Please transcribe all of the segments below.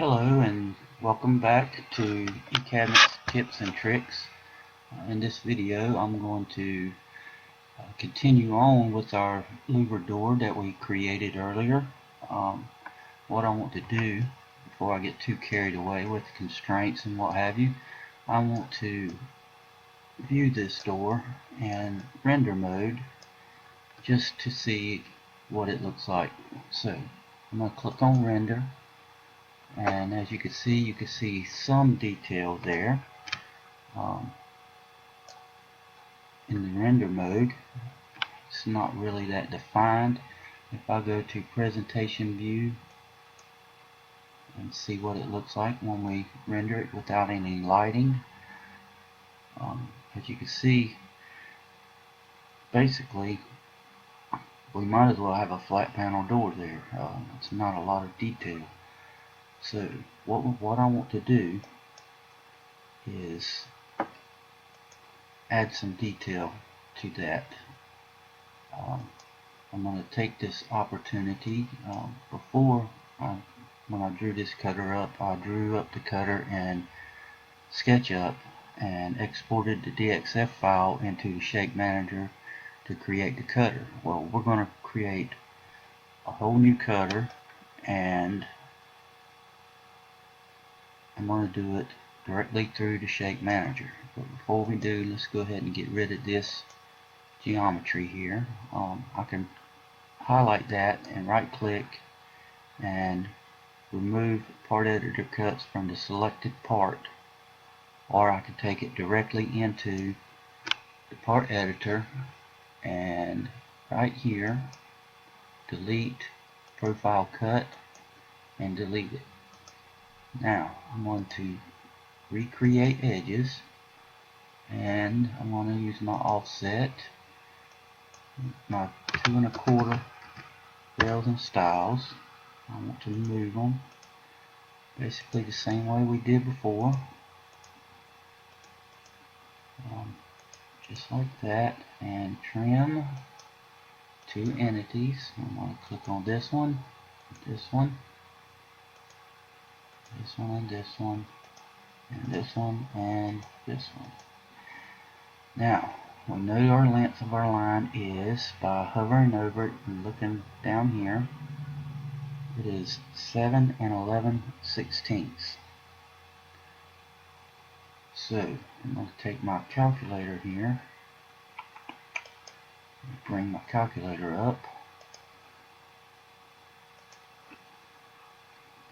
Hello and welcome back to eCabinets Tips and Tricks. In this video I'm going to continue on with our louver door that we created earlier. What I want to do before I get too carried away with constraints and what have you, I want to view this door in render mode just to see what it looks like. So I'm going to click on render. And as you can see some detail there in the render mode. It's not really that defined. If I go to presentation view and see what it looks like when we render it without any lighting, as you can see, basically we might as well have a flat panel door there. It's not a lot of detail. So what I want to do is add some detail to that. I'm going to take this opportunity. Before, when I drew this cutter up, I drew up the cutter in SketchUp and exported the DXF file into the Shape Manager to create the cutter. Well, we're going to create a whole new cutter, and I'm going to do it directly through the Shape Manager. But before we do, let's go ahead and get rid of this geometry here. I can highlight that and right click and remove part editor cuts from the selected part, or I can take it directly into the part editor and right here delete profile cut and delete it. Now I'm going to recreate edges, and I'm going to use my offset, my 2 1/4 rails and styles. I want to move them basically the same way we did before, just like that, and trim 2 entities. I'm going to click on this one, this one, this one, and this one, and this one, and this one. Now we know our length of our line is, by hovering over it and looking down here, it is 7 11/16. So I'm going to take my calculator here, bring my calculator up,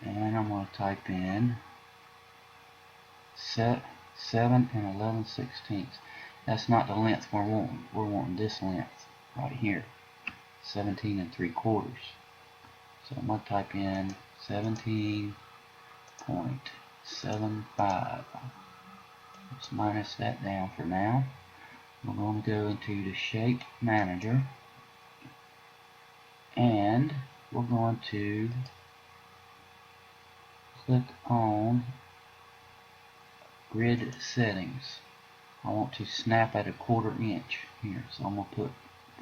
and I'm going to type in 7 11/16. That's not the length we're wanting. We're wanting this length right here, 17 3/4. So I'm going to type in 17.75. Let's minus that down for now. We're going to go into the Shape Manager, and we're going to click on Grid Settings. I want to snap at 1/4 inch here, so I'm going to put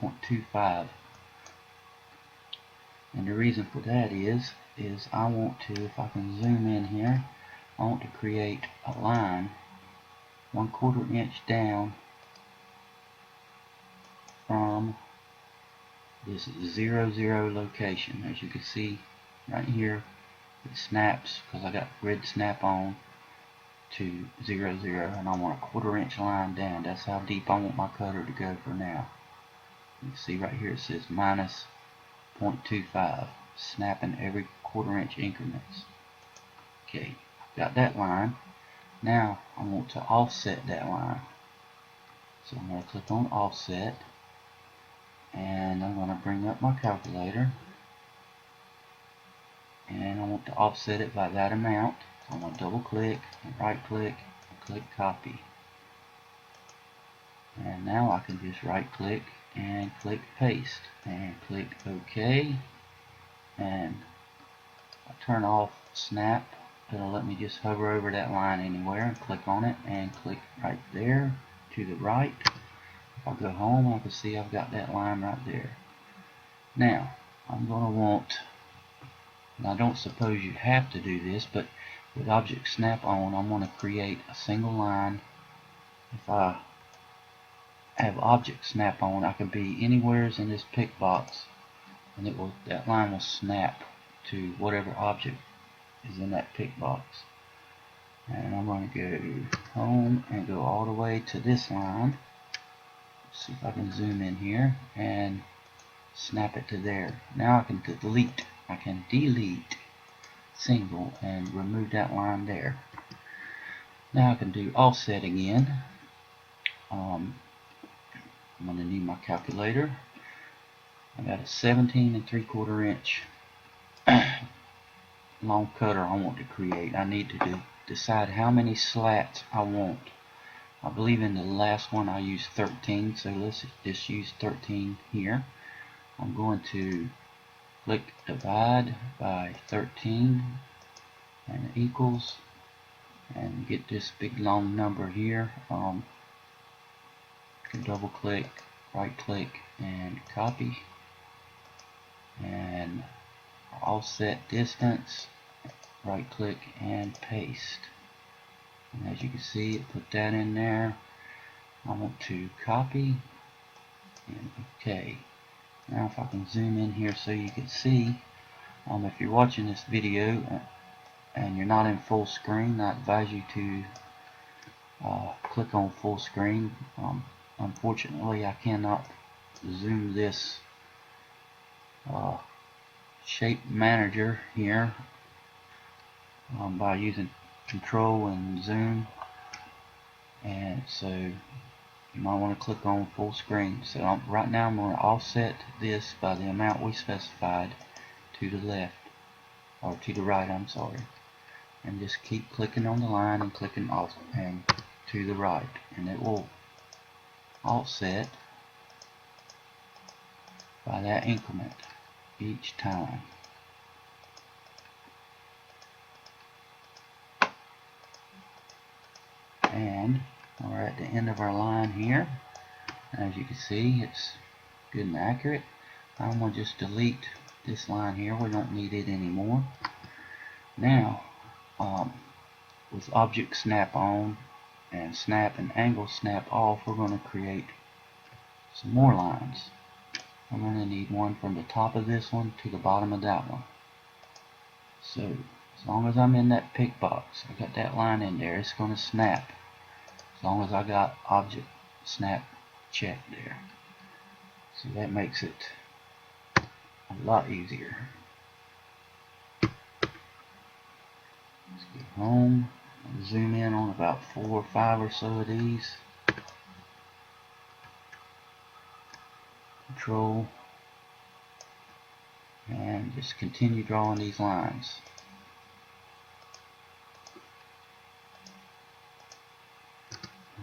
0.25. And the reason for that is I want to, if I can zoom in here, I want to create a line 1/4 inch down from this 0 0 location. As you can see right here, it snaps because I got grid snap on to 0 0, and I want a 1/4 inch line down. That's how deep I want my cutter to go for now. You can see right here it says minus 0.25, snapping every 1/4 inch increments. Okay, got that line. Now I want to offset that line. So I'm going to click on offset, and I'm going to bring up my calculator, and I want to offset it by that amount. So I'm going to double click and right click and click copy. And now I can just right click and click paste and click OK, and I turn off snap. It'll let me just hover over that line anywhere and click on it and click right there to the right. If I go home, I can see I've got that line right there. Now I'm going to want And I don't suppose you have to do this, but with Object Snap On, I'm going to create a single line. If I have Object Snap On, I can be anywhere in this pick box, and that line will snap to whatever object is in that pick box. And I'm going to go home and go all the way to this line. Let's see if I can zoom in here and snap it to there. Now I can delete single and remove that line there. Now I can do offset again. I'm going to need my calculator. I got a 17 3/4 inch long cutter I want to create. I need to decide how many slats I want. I believe in the last one I used 13, so let's just use 13 here. I'm going to click divide by 13 and equals, and get this big long number here. Double click, right click, and copy, and offset distance, right click, and paste. And as you can see, it put that in there. I want to copy, and OK. Now if I can zoom in here so you can see, if you're watching this video and you're not in full screen, I advise you to click on full screen. Unfortunately, I cannot zoom this shape manager here by using control and zoom, and so you might want to click on full screen. So right now I'm going to offset this by the amount we specified to the left, or to the right, I'm sorry, and just keep clicking on the line and clicking off and to the right, and it will offset by that increment each time. And we're at the end of our line here. As you can see, it's good and accurate. I'm going to just delete this line here. We don't need it anymore. Now, with Object Snap On and Snap and Angle Snap Off, we're going to create some more lines. I'm going to need one from the top of this one to the bottom of that one. So as long as I'm in that pick box, I got that line in there, it's going to snap. As long as I got Object Snap checked there. So that makes it a lot easier. Let's go home and zoom in on about 4 or 5 or so of these. Control, and just continue drawing these lines.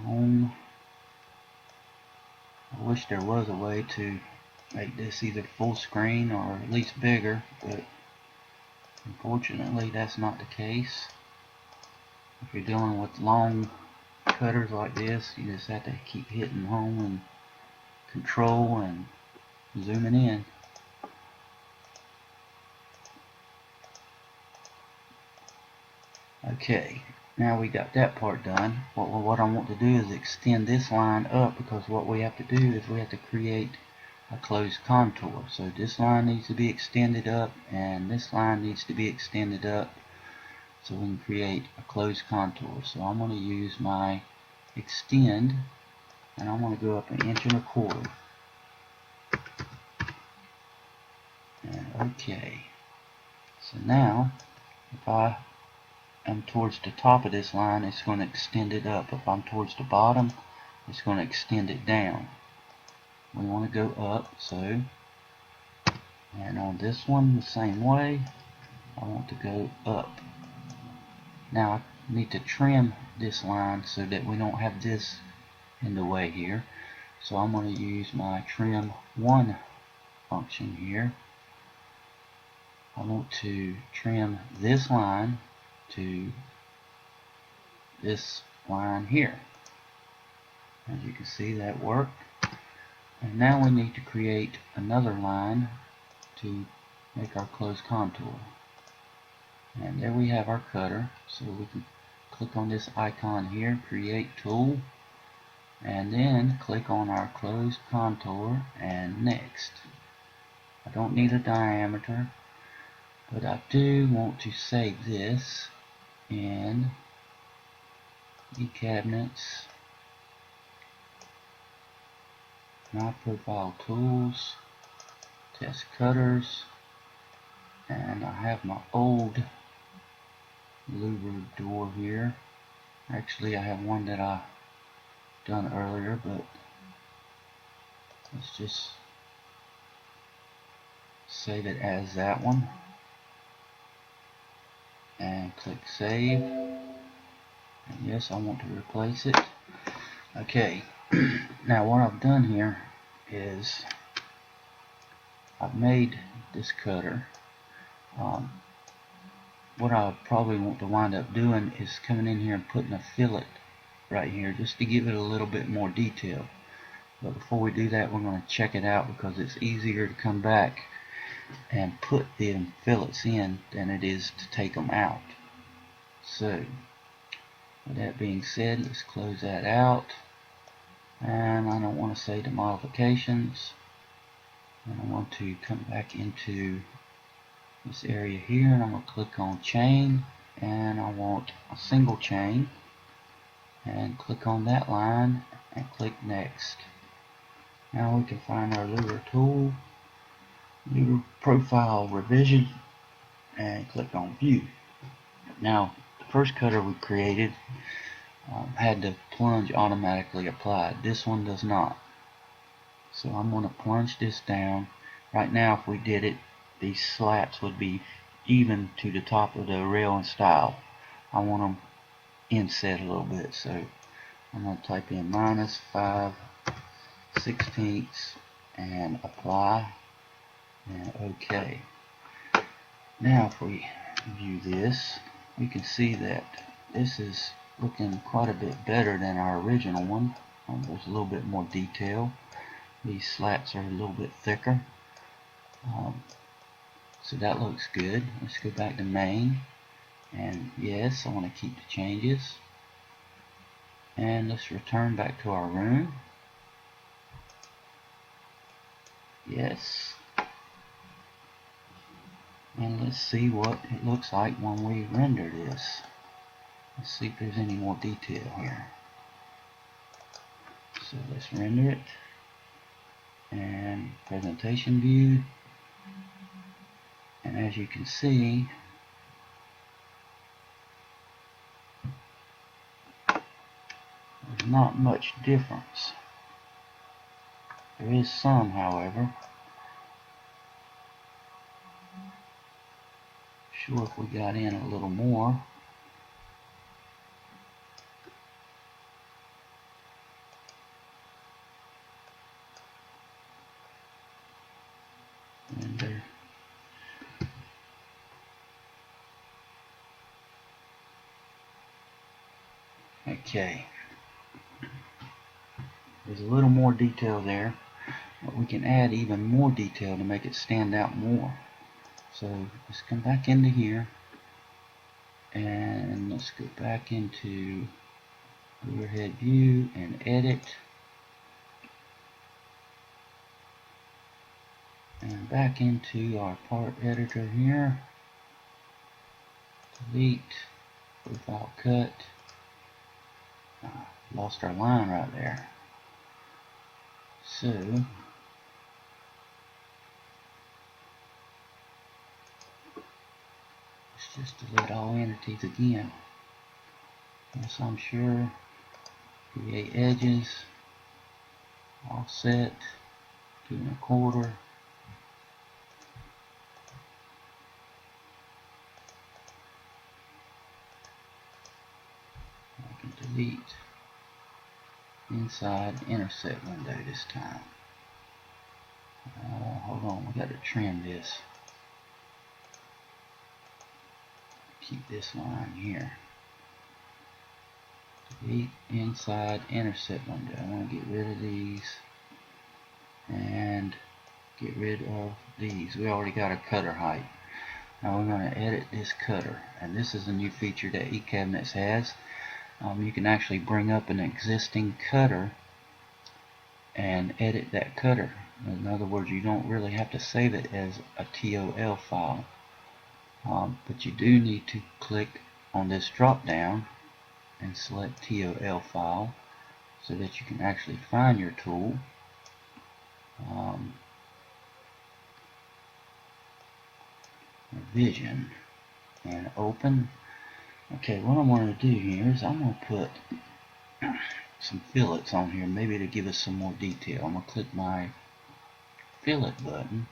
Home. I wish there was a way to make this either full screen or at least bigger, but unfortunately that's not the case. If you're dealing with long cutters like this, you just have to keep hitting home and control and zooming in. Okay, now we got that part done. What I want to do is extend this line up, because what we have to do is we have to create a closed contour. So this line needs to be extended up, and this line needs to be extended up, so we can create a closed contour. So I'm going to use my extend, and I'm going to go up 1.25 inches. And okay, so now if I am towards the top of this line, it's going to extend it up. If I'm towards the bottom, it's going to extend it down. We want to go up, so, and on this one the same way, I want to go up. Now I need to trim this line so that we don't have this in the way here. So I'm going to use my trim 1 function here. I want to trim this line to this line here. As you can see, that worked. And now we need to create another line to make our closed contour. And there we have our cutter. So we can click on this icon here, create tool, and then click on our closed contour and next. I don't need a diameter, but I do want to save this in eCabinets, My Profile Tools, Test Cutters, and I have my old louvered door here. Actually, I have one that I done earlier, but let's just save it as that one and click save. And yes, I want to replace it. Okay, now what I've done here is I've made this cutter. What I probably want to wind up doing is coming in here and putting a fillet right here just to give it a little bit more detail. But before we do that, we're going to check it out because it's easier to come back and put the fillets in than it is to take them out. So with that being said, let's close that out, and I don't want to save the modifications, and I want to come back into this area here, and I'm going to click on chain, and I want a single chain, and click on that line and click next. Now we can find our louver tool, louver profile revision, and click on view. Now the first cutter we created had the plunge automatically applied. This one does not. So I'm going to plunge this down. Right now, if we did it, these slats would be even to the top of the rail and stile. I want them inset a little bit, so I'm going to type in -5/16 and apply and OK. Now if we view this, we can see that this is looking quite a bit better than our original one. There's a little bit more detail. These slats are a little bit thicker. So that looks good. Let's go back to main. And yes, I want to keep the changes. And let's return back to our room. Yes. And let's see what it looks like when we render this. Let's see if there's any more detail here. So let's render it. And presentation view. And as you can see, there's not much difference. There is some, however. Sure, if we got in a little more. Render. Okay. There's a little more detail there, but we can add even more detail to make it stand out more. So let's come back into here, and let's go back into overhead view and edit, and back into our part editor here, delete, profile cut. Lost our line right there. So let's just delete all entities again. Yes, I'm sure. Create edges, offset 2 1/4. I can delete inside interset window this time. Hold on, we got to trim this. Keep this line here. Delete inside interset window. I want to get rid of these and get rid of these. We already got a cutter height. Now we're going to edit this cutter, and this is a new feature that eCabinets has. You can actually bring up an existing cutter and edit that cutter. In other words, you don't really have to save it as a TOL file, but you do need to click on this drop down and select TOL file so that you can actually find your tool. Revision and open. Okay, what I'm going to do here is I'm going to put some fillets on here, maybe to give us some more detail. I'm going to click my fillet button,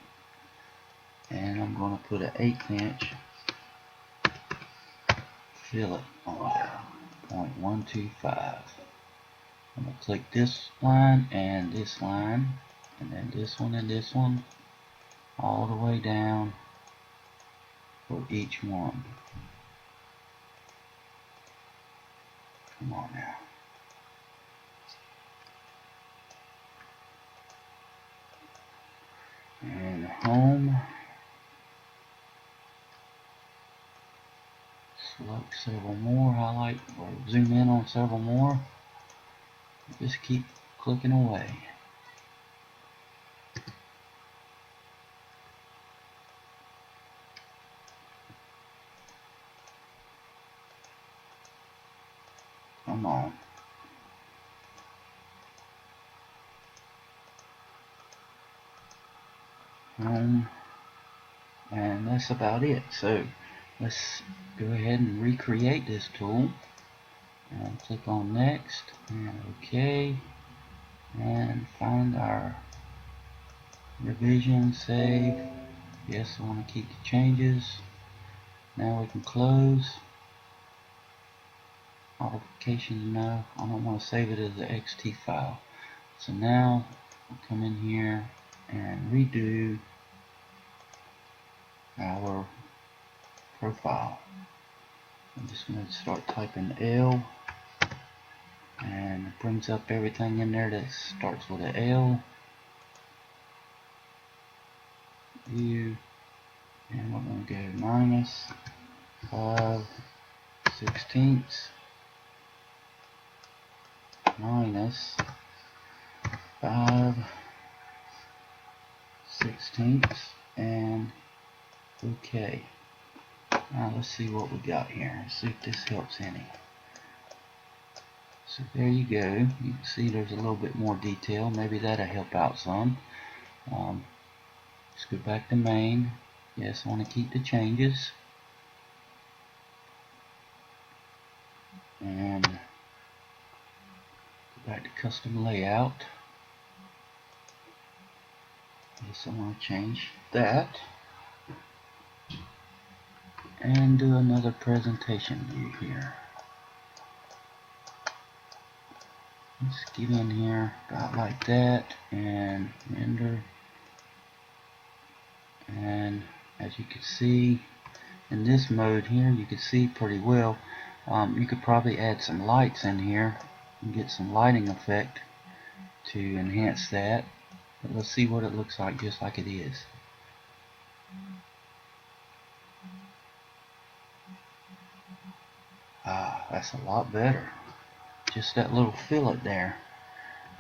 and I'm going to put an 1/8 inch fillet on there, 0.125. I'm going to click this line, and then this one and this one, all the way down for each one. Come on now. And home. Select several more, highlight or zoom in on several more. Just keep clicking away. Come on. And that's about it. So let's go ahead and recreate this tool. And click on next and OK, and find our revision, save. Yes, I want to keep the changes. Now we can close. Modifications, no, I don't want to save it as an XT file. So now we'll come in here and redo our profile. I'm just going to start typing L, and it brings up everything in there that starts with an L. U, and we're going to go minus 5/16 minus 5/16 and OK. Now let's see what we got here. Let's see if this helps any. So there you go. You can see there's a little bit more detail. Maybe that'll help out some. Let's go back to main. Yes, I want to keep the changes. And go back to custom layout. Yes, I want to change that. And do another presentation view here. Let's get in here about like that and render. And as you can see in this mode here, you can see pretty well. You could probably add some lights in here and get some lighting effect to enhance that. But let's see what it looks like just like it is. That's a lot better. Just that little fillet there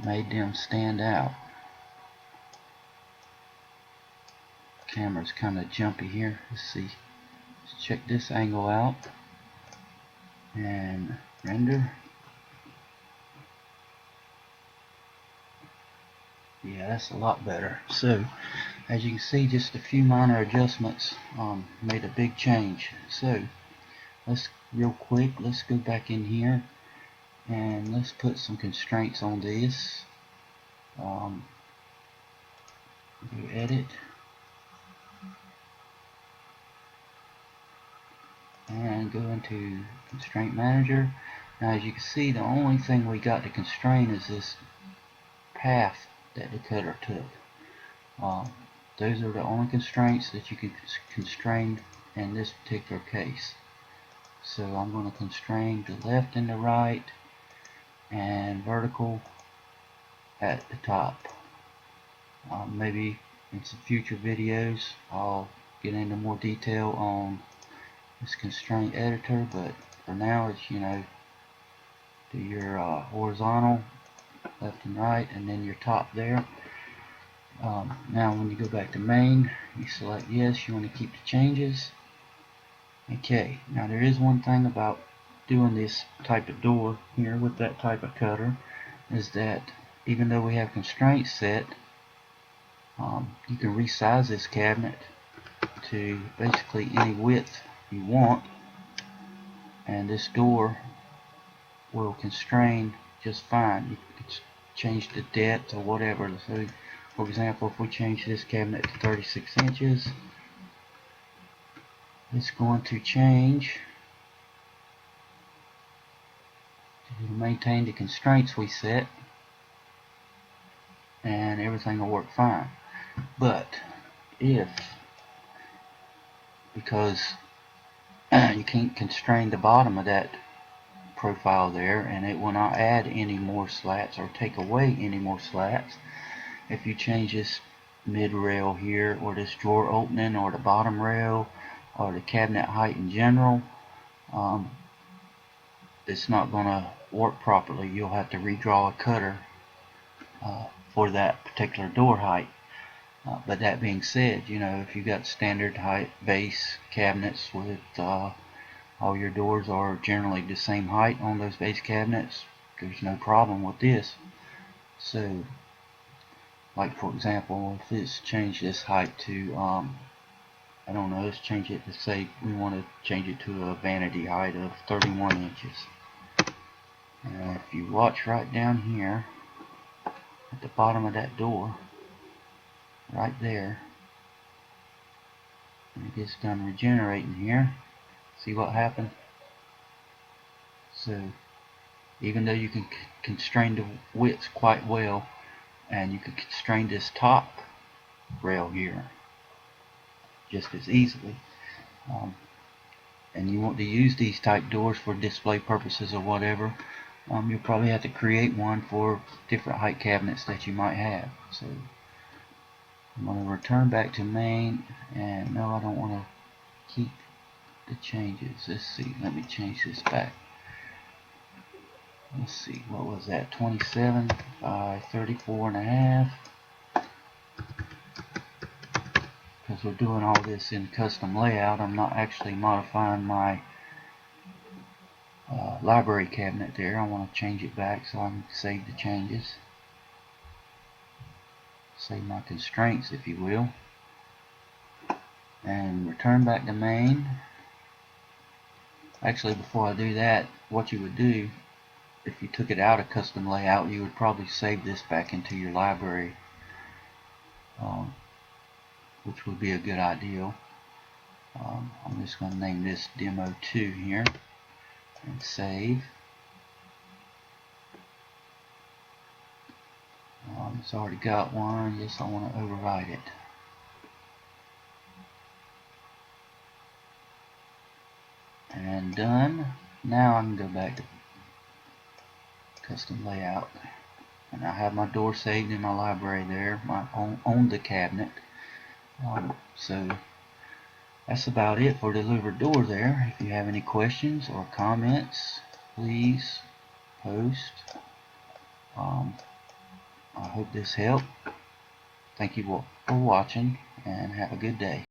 made them stand out. Camera's kind of jumpy here. Let's see. Let's check this angle out and render. Yeah, that's a lot better. So as you can see, just a few minor adjustments made a big change. So let's real quick, let's go back in here and let's put some constraints on this. Go edit and go into constraint manager. Now as you can see, the only thing we got to constrain is this path that the cutter took. Those are the only constraints that you can constrain in this particular case. So I'm going to constrain the left and the right and vertical at the top. Maybe in some future videos I'll get into more detail on this constraint editor, but for now it's, you know, do your horizontal left and right, and then your top there. Now when you go back to main, you select yes, you want to keep the changes. Okay, now there is one thing about doing this type of door here with that type of cutter, is that even though we have constraints set, you can resize this cabinet to basically any width you want, and this door will constrain just fine. You can change the depth or whatever. So for example, if we change this cabinet to 36 inches, it's going to change to maintain the constraints we set, and everything will work fine. But if, because you can't constrain the bottom of that profile there, and it will not add any more slats or take away any more slats, if you change this mid rail here, or this drawer opening, or the bottom rail, or the cabinet height in general, it's not going to work properly. You'll have to redraw a cutter for that particular door height. But that being said, you know, if you got standard height base cabinets with all your doors are generally the same height on those base cabinets, there's no problem with this. So, like for example, if let's change this height to, I don't know, let's change it to, say we want to change it to a vanity height of 31 inches. And if you watch right down here at the bottom of that door, right there, and it gets done regenerating here, see what happened? So even though you can constrain the widths quite well, and you can constrain this top rail here just as easily, and you want to use these type doors for display purposes or whatever, you'll probably have to create one for different height cabinets that you might have. So I'm going to return back to main, and no, I don't want to keep the changes. Let's see, let me change this back. Let's see, what was that, 27 by 34.5, because we're doing all this in custom layout. I'm not actually modifying my library cabinet there. I want to change it back so I can save the changes, save my constraints if you will, and return back to main. Actually, before I do that, what you would do if you took it out of custom layout, you would probably save this back into your library, which would be a good idea. I'm just going to name this demo 2 here and save. It's already got one. Yes, I want to override it. And done. Now I can go back to custom layout, and I have my door saved in my library there, on the cabinet. So that's about it for the louvered door there. If you have any questions or comments, please post. I hope this helped. Thank you for watching, and have a good day.